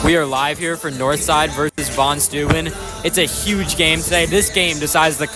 We are live here for Northside versus Von Steuben. It's a huge game today. This game decides the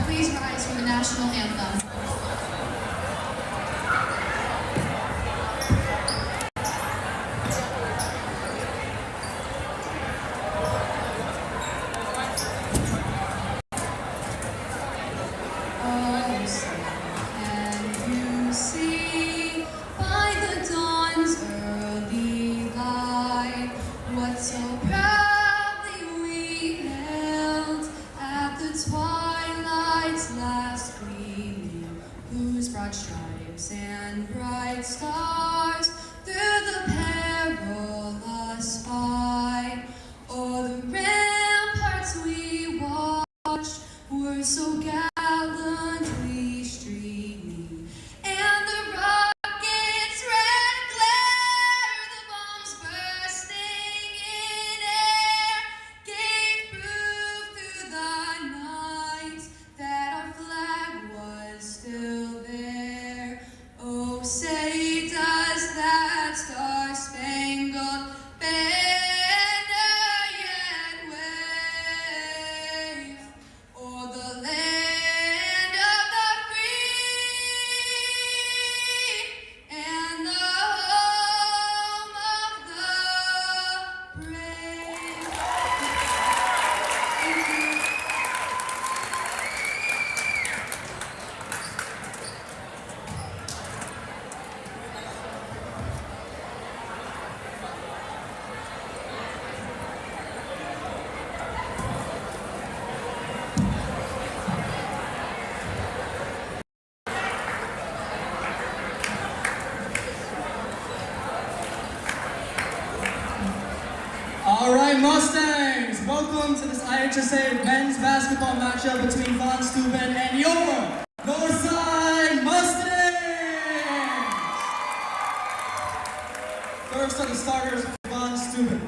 Please rise for the national anthem. Stripes and bright stars through the perilous fight. Oh, the ramparts we watched were so gallantly streaming, and the rockets' red glare, the bombs bursting in air, gave proof through the night that our flag was still there. Oh, say does that star-spangled banner yet wave o'er the land of the free and the home of the brave? Thank you. All right, Mustangs. welcome to this IHSA men's basketball matchup between Von Steuben and your Northside Mustangs. First are the starters for Von Steuben.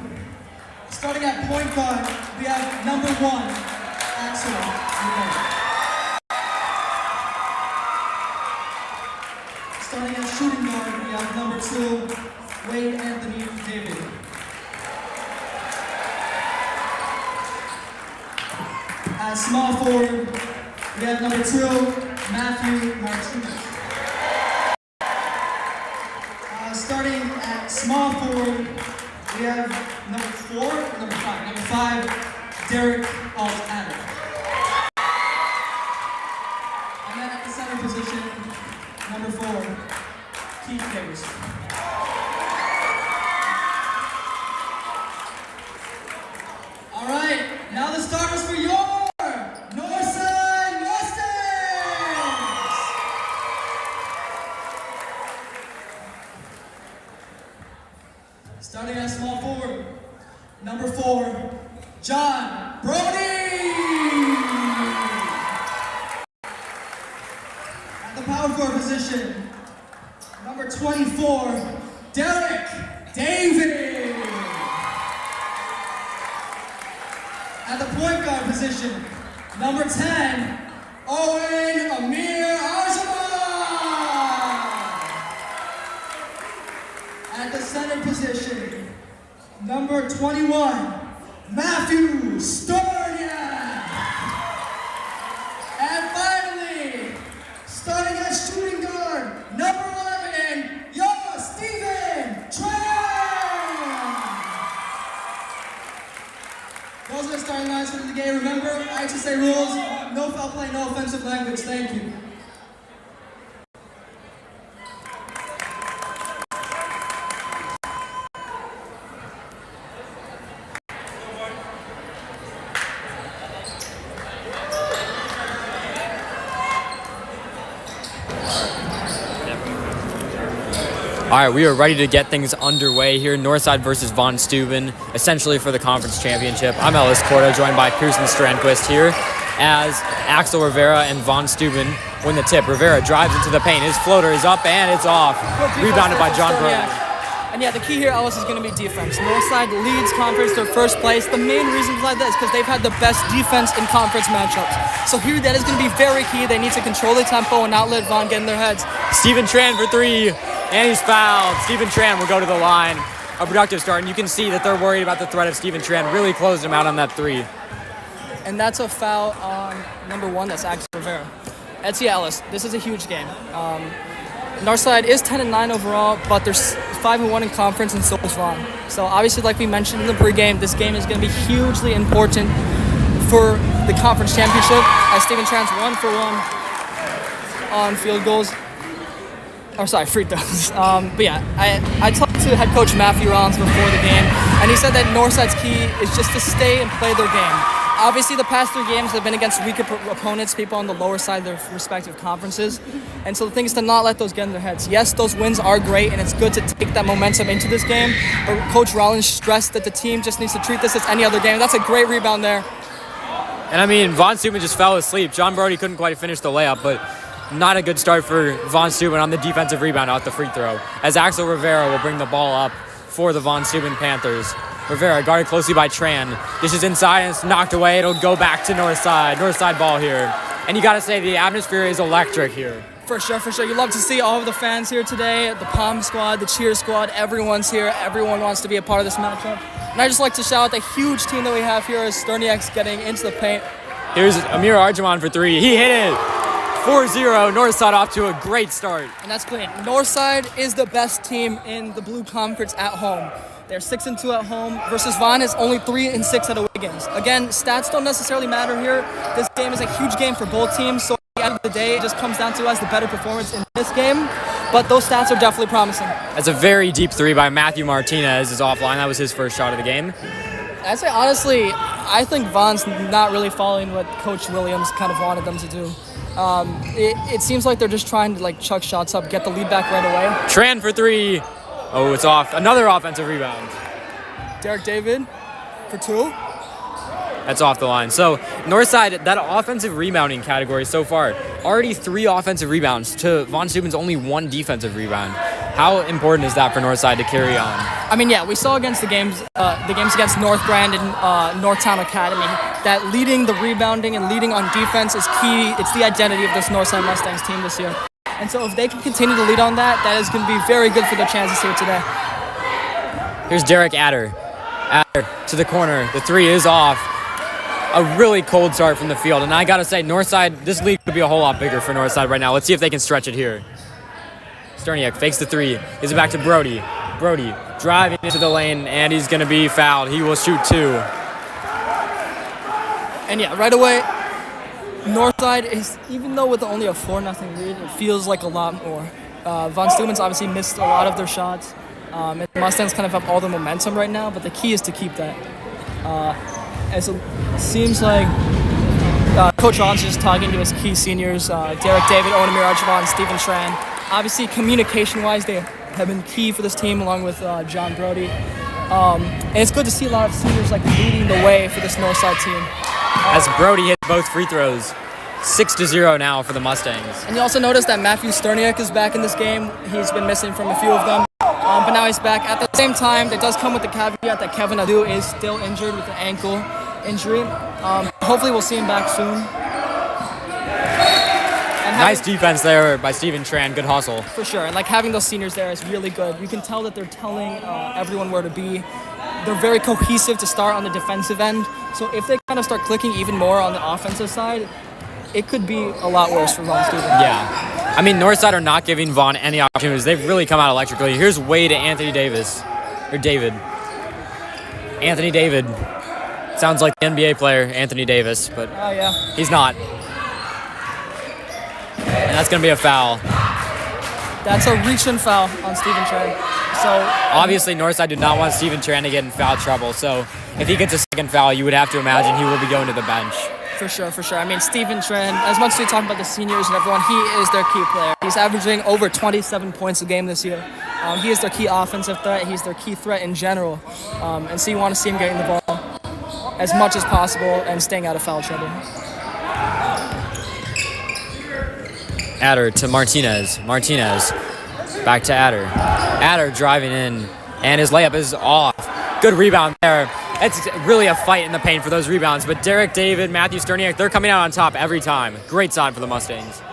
Starting at point guard, we have number 1, Axel Rivera. Starting at shooting guard, we have number 2, Wade Anthony David. At small forward, we have number 2, Matthew Martinez. Starting at small forward, we have number 4, or number 5? Number 5, Derek Alt-Adder. And then at the center position, number 4, Keith Davis. All right, now the starters for your Northside Mustangs. Starting at small forward, number 4, John Brody. At the power forward position, number 24, Derek David. At the point guard position, number 10, Owen Amir Arjama. At the center position, number 21, Matthew Sturniak. And finally, starting at shooting guard, number 11, your Steuben Tran. Those are the starting lines for the game. Remember, IHSA rules, no foul play, no offensive language. Thank you. All right, we are ready to get things underway here. Northside versus Von Steuben, essentially for the conference championship. I'm Ellis Corda, joined by Pearson Strandquist here, as Axel Rivera and Von Steuben win the tip. Rivera drives into the paint. His floater is up and it's off. Rebounded by John Brody. And yeah, the key here, Ellis, is going to be defense. Northside leads conference, their first place. The main reason for that is because they've had the best defense in conference matchups. So here, that is going to be very key. They need to control the tempo and not let Von get in their heads. Steuben Tran for 3. And he's fouled. Steuben Tran will go to the line. A productive start, and you can see that they're worried about the threat of Steuben Tran. Really closed him out on that 3. And that's a foul on number 1, that's Axel Rivera. Etsy Ellis, this is a huge game. Northside is 10-9 overall, but they're 5-1 in conference, and so is Von. So obviously, like we mentioned in the pregame, this game is going to be hugely important for the conference championship, as Steuben Tran's 1 for 1 on field goals. Free throws. But yeah, I talked to head coach Matthew Rollins before the game, and he said that Northside's key is just to stay and play their game. Obviously, the past 3 games have been against weaker opponents, people on the lower side of their respective conferences, and so the thing is to not let those get in their heads. Yes, those wins are great, and it's good to take that momentum into this game, but Coach Rollins stressed that the team just needs to treat this as any other game. That's a great rebound there. And I mean, Von Steuben just fell asleep. John Brody couldn't quite finish the layup, but not a good start for Von Steuben on the defensive rebound out the free throw, as Axel Rivera will bring the ball up for the Von Steuben Panthers. Rivera guarded closely by Tran. Dishes inside and it's knocked away. It'll go back to Northside. Northside ball here. And you got to say, the atmosphere is electric here. For sure. You love to see all of the fans here today, the Palm squad, the cheer squad, everyone's here. Everyone wants to be a part of this matchup. And I just like to shout out the huge team that we have here as Sturniak's getting into the paint. Here's Amir Arjman for 3. He hit it. 4-0, Northside off to a great start. And that's clean. Northside is the best team in the Blue Conference at home. They're 6-2 at home versus Von is only 3-6 at away games. Again, stats don't necessarily matter here. This game is a huge game for both teams, so at the end of the day, it just comes down to us the better performance in this game. But those stats are definitely promising. That's a very deep 3 by Matthew Martinez is offline. That was his first shot of the game. I'd say, honestly, I think Von's not really following what Coach Williams kind of wanted them to do. It seems like they're just trying to chuck shots up, get the lead back right away. Tran for 3. Oh, it's off. Another offensive rebound. Derek David for 2. That's off the line. So Northside, that offensive rebounding category so far, already 3 offensive rebounds to Von Steuben's only 1 defensive rebound. How important is that for Northside to carry on? I mean, yeah, we saw against the games against North Grand and Northtown Academy that leading the rebounding and leading on defense is key. It's the identity of this Northside Mustangs team this year. And so if they can continue to lead on that, that is going to be very good for their chances here today. Here's Derek Adder. Adder to the corner. The 3 is off. A really cold start from the field. And I got to say, Northside, this league could be a whole lot bigger for Northside right now. Let's see if they can stretch it here. Sterniak fakes the 3. Gives it back to Brody. Brody driving into the lane, and he's going to be fouled. He will shoot 2. And yeah, right away, Northside is, even though with only a 4-0 lead, it feels like a lot more. Von Steuben's obviously missed a lot of their shots. And the Mustangs kind of have all the momentum right now, but the key is to keep that. As it seems like Coach Ron's just talking to his key seniors, Derek David, Owen Amir Archibald, Stephen Tran. Obviously, communication-wise, they have been key for this team, along with John Brody. And it's good to see a lot of seniors like leading the way for this Northside team. As Brody hits both free throws, 6-0 now for the Mustangs. And you also notice that Matthew Sterniak is back in this game. He's been missing from a few of them, but now he's back. At the same time, that does come with the caveat that Kevin Adu is still injured with an ankle injury. Hopefully we'll see him back soon. Nice defense there by Stephen Tran. Good hustle. For sure. And like having those seniors there is really good. You can tell that they're telling everyone where to be. They're very cohesive to start on the defensive end. So if they kind of start clicking even more on the offensive side, it could be a lot worse for Von Steuben. Yeah. I mean, Northside are not giving Von any opportunities. They've really come out electrically. Here's Wade to Anthony Davis. Or David. Anthony David. Sounds like the NBA player, Anthony Davis, but yeah. He's not. And that's going to be a foul. That's a reach-in foul on Stephen Tran. So obviously, Northside did not want Stephen Tran to get in foul trouble. So if he gets a second foul, you would have to imagine he will be going to the bench. For sure. I mean, Stephen Tran, as much as we talk about the seniors and everyone, he is their key player. He's averaging over 27 points a game this year. He is their key offensive threat. He's their key threat in general. And so you want to see him getting the ball as much as possible and staying out of foul trouble. Adder to Martinez. Martinez back to Adder. Adder driving in, and his layup is off. Good rebound there. It's really a fight in the paint for those rebounds, but Derek David, Matthew Sterniak, they're coming out on top every time. Great sign for the Mustangs.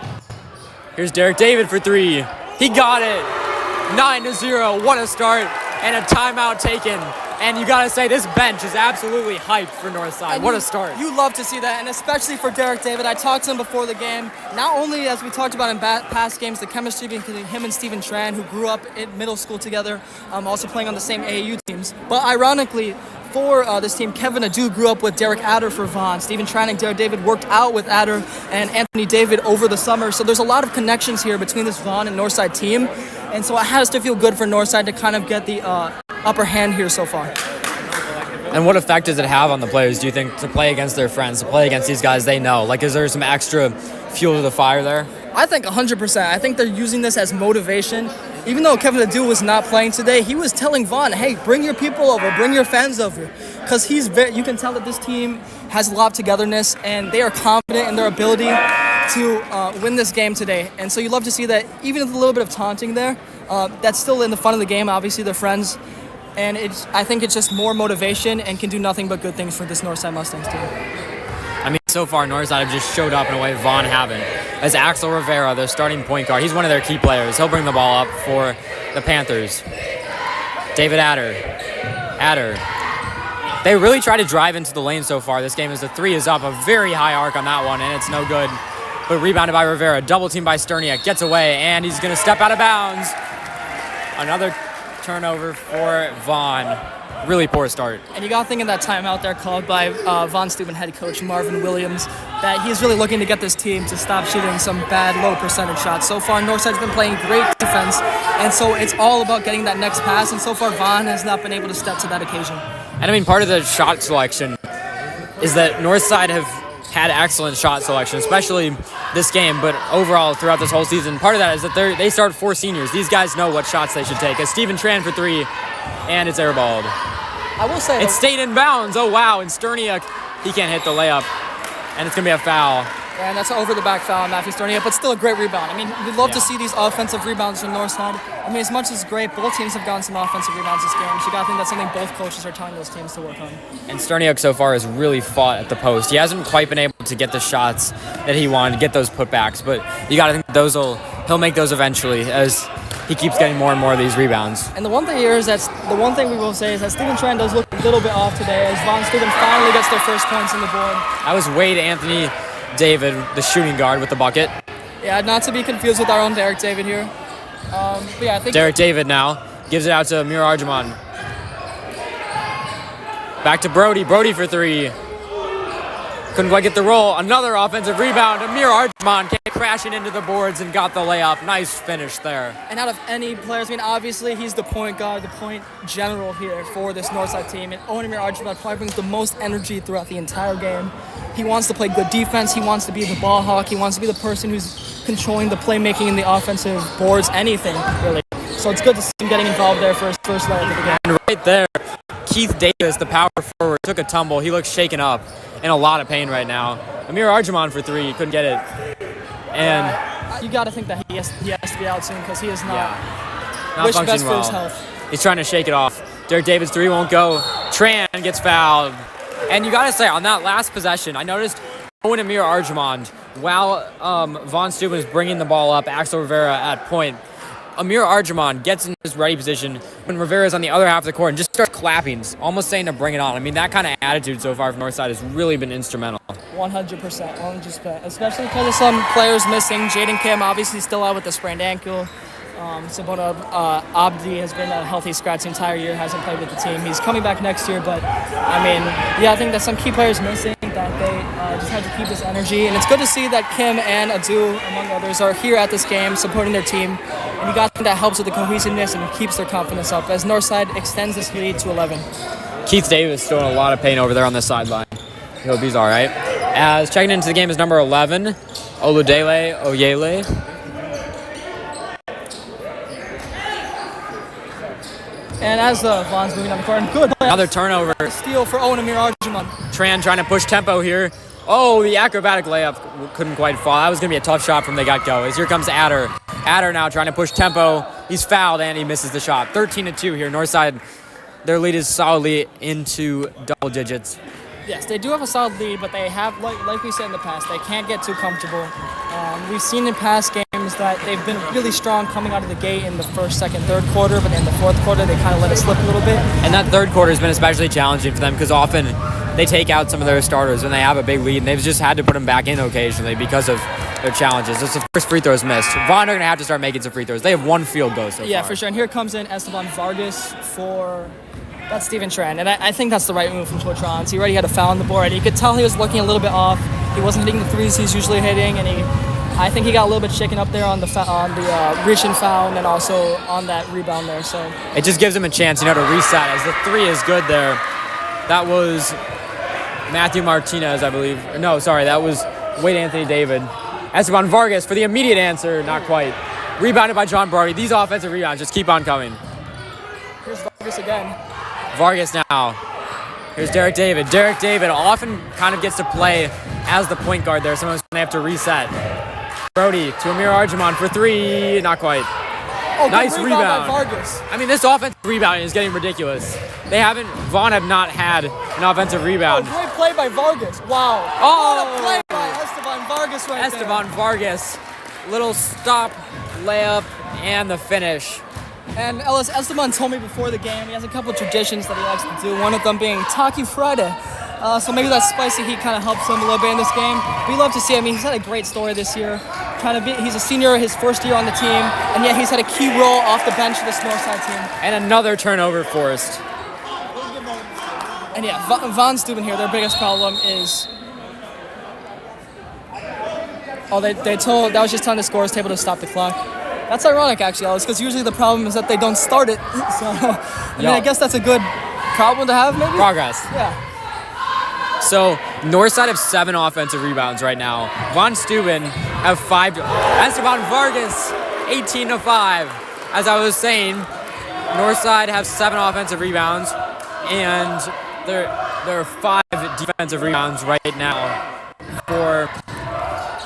Here's Derek David for 3. He got it. 9-0. What a start, and a timeout taken. And you gotta say, this bench is absolutely hyped for Northside. What a start. You love to see that, and especially for Derek David. I talked to him before the game. Not only, as we talked about in past games, the chemistry between him and Stephen Tran, who grew up in middle school together, also playing on the same AAU teams. But ironically, for this team, Kevin Adu grew up with Derek Adder for Von. Stephen Tran and Derek David worked out with Adder and Anthony David over the summer. So there's a lot of connections here between this Von and Northside team. And so it has to feel good for Northside to kind of get the upper hand here so far. And what effect does it have on the players, do you think, to play against their friends, to play against these guys they know? Like, is there some extra fuel to the fire there? I think 100%. I think they're using this as motivation. Even though Kevin Adu was not playing today, he was telling Von, hey, bring your people over, bring your fans over. Because you can tell that this team has a lot of togetherness, and they are confident in their ability to win this game today. And so you love to see that, even with a little bit of taunting there, that's still in the fun of the game. Obviously, they're friends. And I think it's just more motivation and can do nothing but good things for this Northside Mustangs team. I mean, so far, Northside have just showed up in a way Von haven't. As Axel Rivera, their starting point guard, he's one of their key players. He'll bring the ball up for the Panthers. David Adder. They really try to drive into the lane so far. This game is the 3 is up, a very high arc on that one, and it's no good. But rebounded by Rivera, double team by Sterniak, gets away, and he's going to step out of bounds. Another turnover for Von. Really poor start. And you got to think of that timeout there called by Von Steuben head coach Marvin Williams, that he's really looking to get this team to stop shooting some bad low percentage shots. So far, Northside's been playing great defense, and so it's all about getting that next pass, and so far Von has not been able to step to that occasion. And I mean, part of the shot selection is that Northside have had excellent shot selection, especially this game, but overall throughout this whole season. Part of that is that they start 4 seniors. These guys know what shots they should take. As Stephen Tran for 3, and it's airballed. I will say it stayed in bounds. Oh wow! And Sterniak he can't hit the layup, and it's going to be a foul. And that's an over-the-back foul on Matthew Storniak, but still a great rebound. I mean, we'd love to see these offensive rebounds from Northside. I mean, as much as great, both teams have gotten some offensive rebounds this game. So you got to think that's something both coaches are telling those teams to work on. And Steuben so far has really fought at the post. He hasn't quite been able to get the shots that he wanted, to get those putbacks, but you got to think he'll make those eventually as he keeps getting more and more of these rebounds. And the one thing here is the one thing we will say is that Stephen Tran does look a little bit off today as Von Steuben finally gets their first points on the board. That was Wade Anthony David, the shooting guard with the bucket. Yeah, not to be confused with our own Derek David here. But yeah, I think Derek David now gives it out to Amir Arjman. Back to Brody. Brody for three. Couldn't quite get the roll. Another offensive rebound. Amir Arjman came crashing into the boards and got the layup. Nice finish there. And out of any players, I mean, obviously he's the point guard, the point general here for this Northside team. And Amir Arjman probably brings the most energy throughout the entire game. He wants to play good defense. He wants to be the ball hawk. He wants to be the person who's controlling the playmaking in the offensive boards, anything, really. So it's good to see him getting involved there for his first layup of the game. And right there, Keith Davis, the power forward, took a tumble. He looks shaken up, in a lot of pain right now. Amir Arjman for three, couldn't get it. And you got to think that he has to be out soon because he is not not best functioning for his well. health. He's trying to shake it off. Derek Davis three won't go. Tran gets fouled. And you got to say, on that last possession, I noticed Owen Amir Arjman, while Von Steuben is bringing the ball up, Axel Rivera at point, Amir Arjman gets in his ready position when Rivera's on the other half of the court and just starts clapping, almost saying to bring it on. I mean, that kind of attitude so far from Northside has really been instrumental. 100%, especially because of some players missing. Jaden Kim obviously still out with the sprained ankle. Sabona Abdi has been a healthy scratch the entire year, hasn't played with the team. He's coming back next year, but I mean, yeah, I think that some key players missing, that they just had to keep this energy. And it's good to see that Kim and Adu, among others, are here at this game supporting their team. And you got to think that helps with the cohesiveness and keeps their confidence up as Northside extends this lead to 11. Keith Davis still in a lot of pain over there on the sideline. I hope he's all right. As checking into the game is number 11, Oludele Oyele. And as Von's moving on the court, good play. Another turnover. Steal for Owen Amir Arjman. Tran trying to push tempo here. Oh, the acrobatic layup couldn't quite fall. That was going to be a tough shot from the get-go. As here comes Adder. Adder now trying to push tempo. He's fouled and he misses the shot. 13-2 here. Northside, their lead is solidly into double digits. Yes, they do have a solid lead, but they have, like we said in the past, they can't get too comfortable. We've seen in past games that they've been really strong coming out of the gate in the first, second, third quarter, but in the fourth quarter they kind of let it slip a little bit. And that third quarter has been especially challenging for them because often they take out some of their starters when they have a big lead, and they've just had to put them back in occasionally because of their challenges. It's the first free throws missed. Vaughn are going to have to start making some free throws. They have one field goal so Yeah, far. for sure. And here comes in Esteban Vargas for... That's Stephen Tran, and I think that's the right move from Coach Ron. He already had a foul on the board. You could tell he was looking a little bit off. He wasn't hitting the threes he's usually hitting, and I think he got a little bit shaken up there on the reaching foul, and then also on that rebound there. So it just gives him a chance, to reset. As the three is good there. That was Matthew Martinez, I believe. No, sorry, that was Wade Anthony David. Esteban Vargas for the immediate answer, not quite. Rebounded by John Brody. These offensive rebounds just keep on coming. Here's Vargas again. Vargas now. Here's Derek David. Derek David often kind of gets to play as the point guard there. Sometimes they have to reset. Brody to Amir Arjman for three. Not quite. Oh, nice rebound by Vargas. I mean, this offensive rebounding is getting ridiculous. Vaughn have not had an offensive rebound. Oh, great play by Vargas. Wow. Oh. What a play by Esteban Vargas right there. Esteban Vargas. Little stop, layup, and the finish. And Ellis, Esteban told me before the game he has a couple of traditions that he likes to do, one of them being Taki Friday. So maybe that spicy heat kind of helps him a little bit in this game. We love to see him. He's had a great story this year. He's a senior, his first year on the team, and yet he's had a key role off the bench of this Northside team. And another turnover forced. And yeah, Von Steuben here, their biggest problem is... Oh, that was just telling the scores table to stop the clock. That's ironic, actually, Alice, because usually the problem is that they don't start it. So, I guess that's a good problem to have, maybe? Progress. Yeah. So, Northside have 7 offensive rebounds right now. Von Steuben have 5. Esteban Vargas, 18-5. As I was saying, Northside have 7 offensive rebounds, and they're 5 defensive rebounds right now for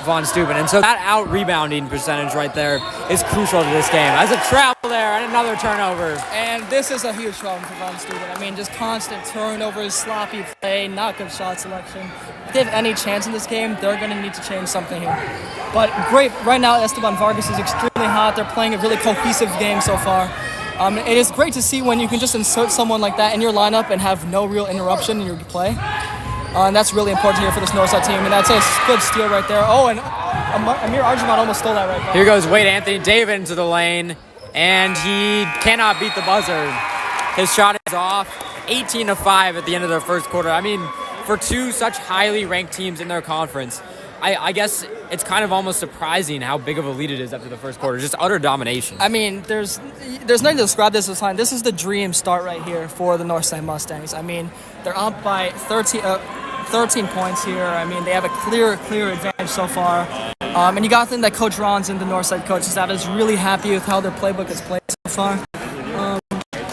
Von Steuben. And so that out-rebounding percentage right there is crucial to this game. As a travel there and another turnover. And this is a huge problem for Von Steuben. I mean, just constant turnovers, sloppy play, not good shot selection. If they have any chance in this game, they're going to need to change something here. But great, right now Esteban Vargas is extremely hot. They're playing a really cohesive game so far. It is great to see when you can just insert someone like that in your lineup and have no real interruption in your play. And that's really important here for this Northside team. And that's a good steal right there. Oh, and Amir Arjumand almost stole that right back. Here goes Wade Anthony David into the lane, and he cannot beat the buzzer. His shot is off. 18-5 at the end of the first quarter. I mean, for two such highly ranked teams in their conference, I guess it's kind of almost surprising how big of a lead it is after the first quarter. Just utter domination. I mean, there's nothing to describe this as time. This is the dream start right here for the Northside Mustangs. I mean, they're up by 13 points here. I mean, they have a clear advantage so far. And you got to think that Coach Ronson, the Northside coach, is really happy with how their playbook is played so far.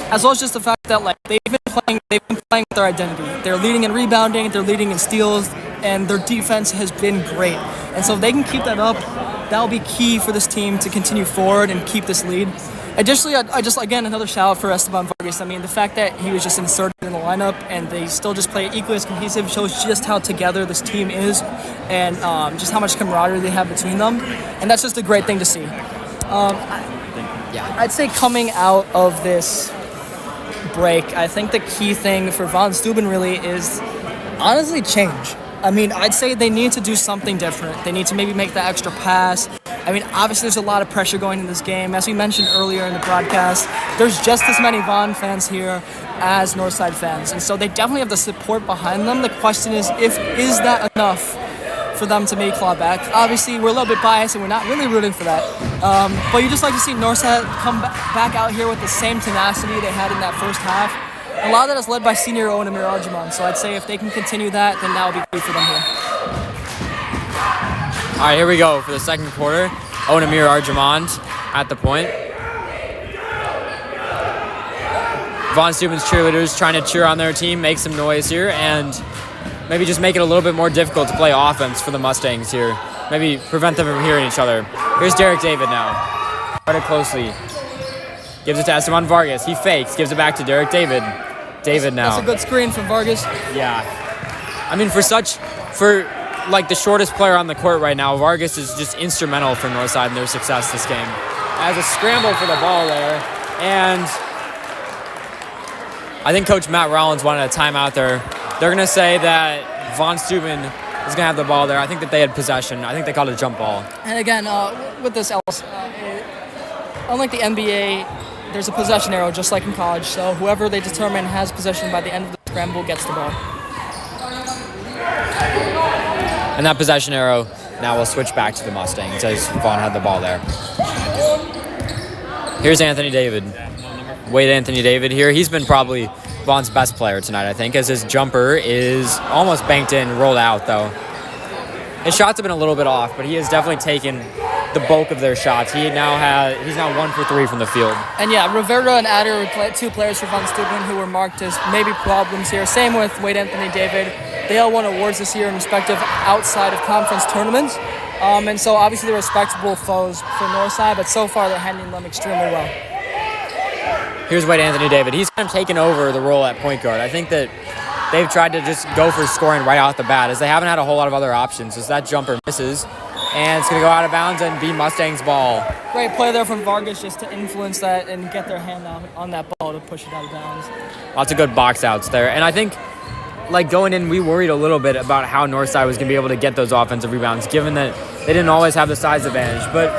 As well as just the fact that they've been playing with their identity. They're leading in rebounding, they're leading in steals, and their defense has been great. And so if they can keep that up, that'll be key for this team to continue forward and keep this lead. Additionally, I just, again, another shout out for Esteban Vargas. I mean, the fact that he was just inserted in the lineup and they still just play equally as cohesive shows just how together this team is and just how much camaraderie they have between them. And that's just a great thing to see. I'd say coming out of this break, I think the key thing for Von Steuben really is honestly change. I mean, I'd say they need to do something different. They need to maybe make that extra pass. I mean, obviously there's a lot of pressure going in this game. As we mentioned earlier in the broadcast, there's just as many Von fans here as Northside fans. And so they definitely have the support behind them. The question is that enough for them to maybe claw back? Obviously, we're a little bit biased and we're not really rooting for that. But you just like to see Northside come back out here with the same tenacity they had in that first half. A lot of that is led by senior Owen Amir Arjumand. So I'd say if they can continue that, then that will be great for them here. All right, here we go for the second quarter. Owen Amir Arjumand at the point. Von Steuben's cheerleaders trying to cheer on their team, make some noise here, and maybe just make it a little bit more difficult to play offense for the Mustangs here. Maybe prevent them from hearing each other. Here's Derek David now. Guard it closely. Gives it to Esteban Vargas. He fakes, gives it back to Derek David. David now. That's a good screen from Vargas. Yeah. I mean, for the shortest player on the court right now, Vargas is just instrumental for Northside in their success this game. As a scramble for the ball there, and I think Coach Matt Rollins wanted a timeout there. They're going to say that Von Steuben is going to have the ball there. I think that they had possession. I think they called it a jump ball. And again, with this, unlike the NBA, there's a possession arrow just like in college. So whoever they determine has possession by the end of the scramble gets the ball. And that possession arrow now will switch back to the Mustangs as Vaughn had the ball there. Here's Anthony David. Wade Anthony David here. He's been probably Vaughn's best player tonight, I think, as his jumper is almost banked in, rolled out, though. His shots have been a little bit off, but he has definitely taken the bulk of their shots. He's now 1 for 3 from the field. And yeah, Rivera and Adder were two players for Von Steuben who were marked as maybe problems here. Same with Wade Anthony David. They all won awards this year in respective outside of conference tournaments. And so obviously they're respectable foes for Northside, but so far they're handling them extremely well. Here's Wade Anthony David. He's kind of taken over the role at point guard. I think that they've tried to just go for scoring right off the bat, as they haven't had a whole lot of other options. As that jumper misses, and it's going to go out of bounds and be Mustang's ball. Great play there from Vargas just to influence that and get their hand on that ball to push it out of bounds. Lots of good box outs there. And I think, going in, we worried a little bit about how Northside was going to be able to get those offensive rebounds, given that they didn't always have the size advantage. But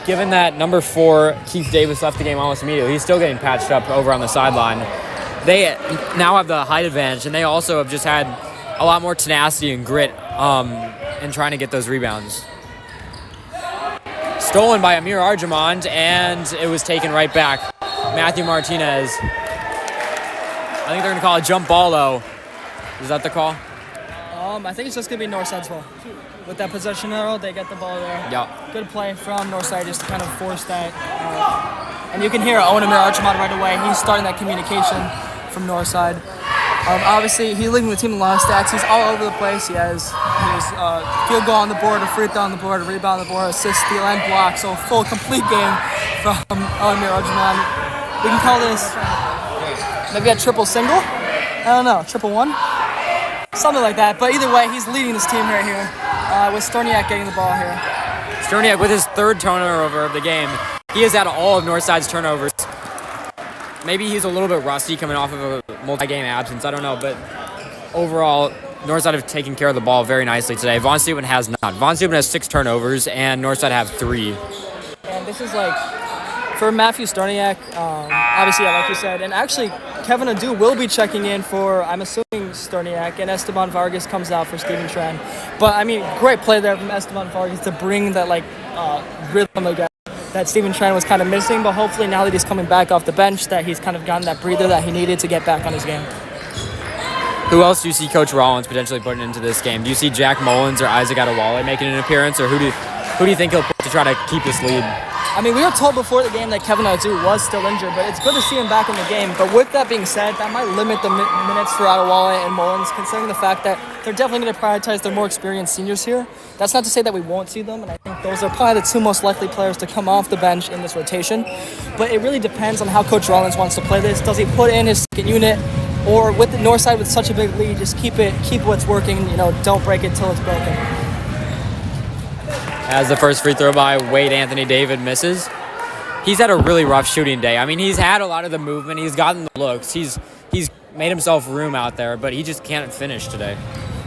given that number 4, Keith Davis, left the game almost immediately, he's still getting patched up over on the sideline. They now have the height advantage, and they also have just had a lot more tenacity and grit in trying to get those rebounds. Stolen by Amir Arjumand, and it was taken right back. Matthew Martinez. I think they're going to call it a jump ball, though. Is that the call? I think it's just going to be Northside's ball. With that possession arrow, they get the ball there. Yeah. Good play from Northside just to kind of force that. And you can hear Owen Amir Arjumand right away. He's starting that communication from Northside. Obviously, he's leading the team in a lot of stats. He's all over the place. He has field goal on the board, a free throw on the board, a rebound on the board, assist, steal, and block. So full, complete game from Amir Arjuman. We can call this maybe a triple single. I don't know, triple one, something like that. But either way, he's leading this team right here with Steuben getting the ball here. Steuben with his third turnover of the game. He has had all of Northside's turnovers. Maybe he's a little bit rusty coming off of a multi-game absence. I don't know, but overall, Northside have taken care of the ball very nicely today. Von Steuben has not. Von Steuben has 6 turnovers, and Northside have 3. And this is like, for Matthew Steuben, obviously, yeah, like you said, and actually, Kevin Adu will be checking in for, I'm assuming, Steuben, and Esteban Vargas comes out for Steven Tran. But, I mean, great play there from Esteban Vargas to bring that, rhythm again that Steven Tran was kind of missing, but hopefully now that he's coming back off the bench, that he's kind of gotten that breather that he needed to get back on his game. Who else do you see Coach Rollins potentially putting into this game? Do you see Jack Mullins or Isaac Adewale making an appearance, or who do you think he'll put to try to keep this lead? I mean, we were told before the game that Kevin Adu was still injured, but it's good to see him back in the game. But with that being said, that might limit the minutes for Adewale and Mullins, considering the fact that they're definitely going to prioritize their more experienced seniors here. That's not to say that we won't see them, and I think those are probably the 2 most likely players to come off the bench in this rotation. But it really depends on how Coach Rollins wants to play this. Does he put in his second unit, or with the north side with such a big lead, just keep what's working, don't break it till it's broken. As the first free throw by Wade Anthony David misses. He's had a really rough shooting day. I mean, he's had a lot of the movement. He's gotten the looks. He's made himself room out there, but he just can't finish today.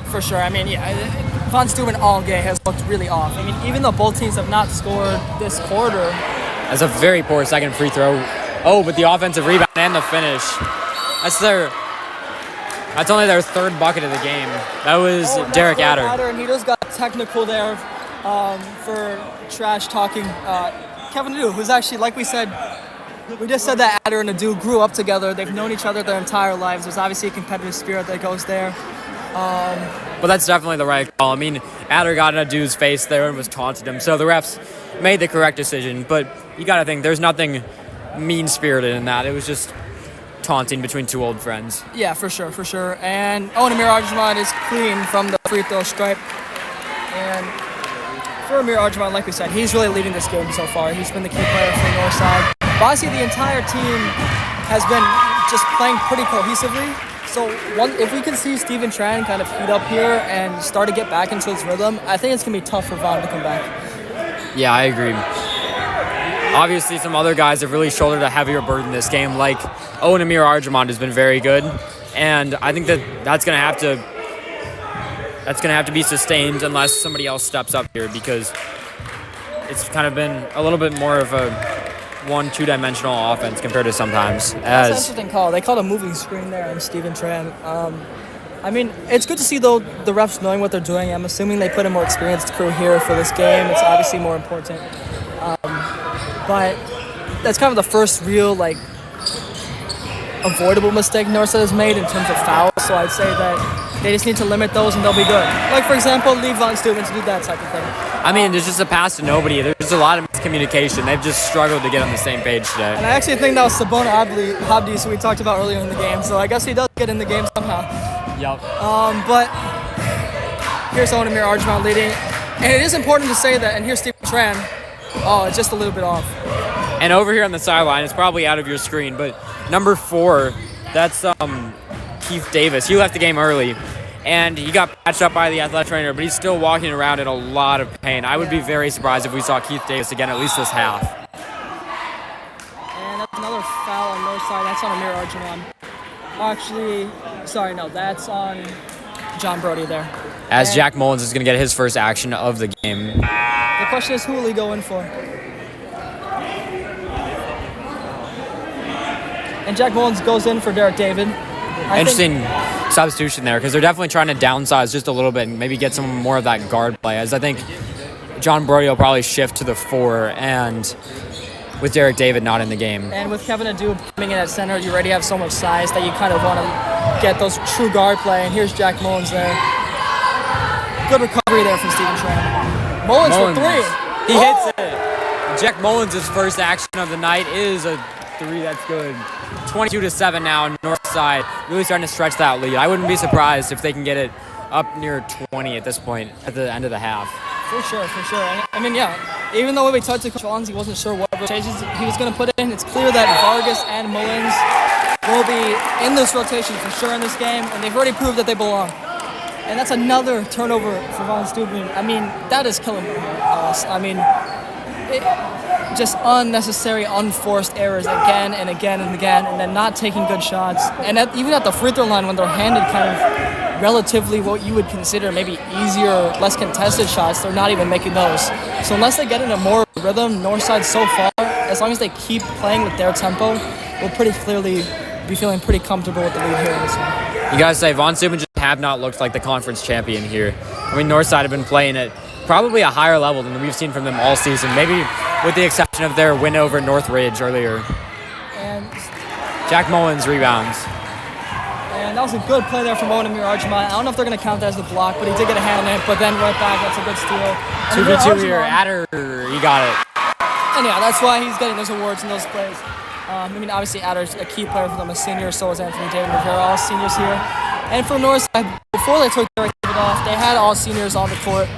For sure. I mean, yeah, Von Steuben all game has looked really off. I mean, even though both teams have not scored this quarter. That's a very poor second free throw. Oh, but the offensive rebound and the finish. That's only their 3rd bucket of the game. That was Derek Adder. And he just got technical there for trash talking Kevin Adu, who's actually, like we said, we just said that Adder and Adu grew up together. They've known each other their entire lives. There's obviously a competitive spirit that goes there. But that's definitely the right call. I mean, Adder got in Adu's face there and was taunting him, so the refs made the correct decision. But you got to think, there's nothing mean-spirited in that. It was just taunting between 2 old friends. Yeah, for sure. And Amir Arjuman is clean from the free throw stripe. And for Amir Arjuman, like we said, he's really leading this game so far. He's been the key player for the north side. But honestly, the entire team has been just playing pretty cohesively. So if we can see Steven Tran kind of heat up here and start to get back into his rhythm, I think it's going to be tough for Von to come back. Yeah, I agree. Obviously, some other guys have really shouldered a heavier burden this game, like Amir Arjuman has been very good, and I think that's going to have to be sustained unless somebody else steps up here, because it's kind of been a little bit more of a 1-2-dimensional offense compared to sometimes. That's an interesting call. They called a moving screen there on Steven Tran. I mean, it's good to see, though, the refs knowing what they're doing. I'm assuming they put a more experienced crew here for this game. It's obviously more important. But that's kind of the first real, avoidable mistake Northside has made in terms of fouls. So I'd say that they just need to limit those and they'll be good. Like, for example, leave Von Steuben to do that type of thing. I mean, there's just a pass to nobody. There's a lot of miscommunication. They've just struggled to get on the same page today. And I actually think that was Sabona Habdi, who we talked about earlier in the game. So I guess he does get in the game somehow. Yep. But here's Amir Arjuman leading. And it is important to say that, and here's Steven Tran. Oh, it's just a little bit off. And over here on the sideline, it's probably out of your screen, but number 4, that's Keith Davis. He left the game early, and he got patched up by the athletic trainer, but he's still walking around in a lot of pain. I would be very surprised if we saw Keith Davis again, at least this half. And that's another foul on north side. That's on Amir Arjuman. Actually, sorry, no, that's on John Brody there. As Jack Mullins is going to get his first action of the game. The question is, who will he go in for? And Jack Mullins goes in for Derek David. Interesting substitution there, because they're definitely trying to downsize just a little bit and maybe get some more of that guard play, as I think John Brody will probably shift to the 4, and with Derek David not in the game. And with Kevin Adu coming in at center, you already have so much size that you kind of want to get those true guard play, and here's Jack Mullins there. Good recovery there from Steven Tran. Mullins for 3. He hits it. Jack Mullins' first action of the night is a 3 that's good. 22-7 now. Northside really starting to stretch that lead. I wouldn't be surprised if they can get it up near 20 at this point at the end of the half. For sure. I mean, yeah, even though we talked to Coach Collins, he wasn't sure what rotations he was going to put in. It's clear that Vargas and Mullins will be in this rotation for sure in this game, and they've already proved that they belong. And that's another turnover for Von Steuben. I mean, that is killing us. I mean, just unnecessary, unforced errors again and again and again, and then not taking good shots. And even at the free throw line, when they're handed kind of relatively what you would consider maybe easier, less contested shots, they're not even making those. So unless they get into more rhythm, Northside so far, as long as they keep playing with their tempo, we'll pretty clearly be feeling pretty comfortable with the lead here in this one. You gotta say, Von Steuben just have not looked like the conference champion here. I mean, Northside have been playing at probably a higher level than we've seen from them all season, maybe with the exception of their win over Northridge earlier. And Jack Mullins rebounds. And that was a good play there from Owen Amir Arjumand. I don't know if they're going to count that as the block, but he did get a hand on it, but then right back, that's a good steal. 2v2 here, Adder, he got it. And yeah, that's why he's getting those awards and those plays. I mean, obviously, Adder's a key player for them, a senior, so is Anthony David Rivera, all seniors here. And for Northside, before they took Derek David off, they had all seniors on the court.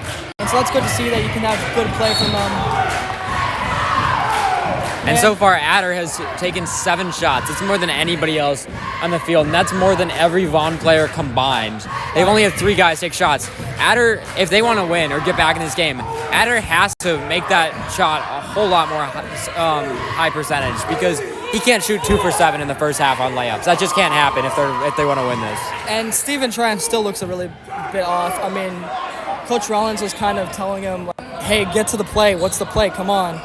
And so that's good to see that you can have good play from them. And so far, Adder has taken 7 shots. It's more than anybody else on the field, and that's more than every Vaughn player combined. They've only had 3 guys take shots. Adder, if they want to win or get back in this game, Adder has to make that shot a whole lot more high percentage because he can't shoot 2 for 7 in the first half on layups. That just can't happen if they want to win this. And Steven Tran still looks a really bit off. I mean, Coach Rollins was kind of telling him, like, hey, get to the play. What's the play? Come on.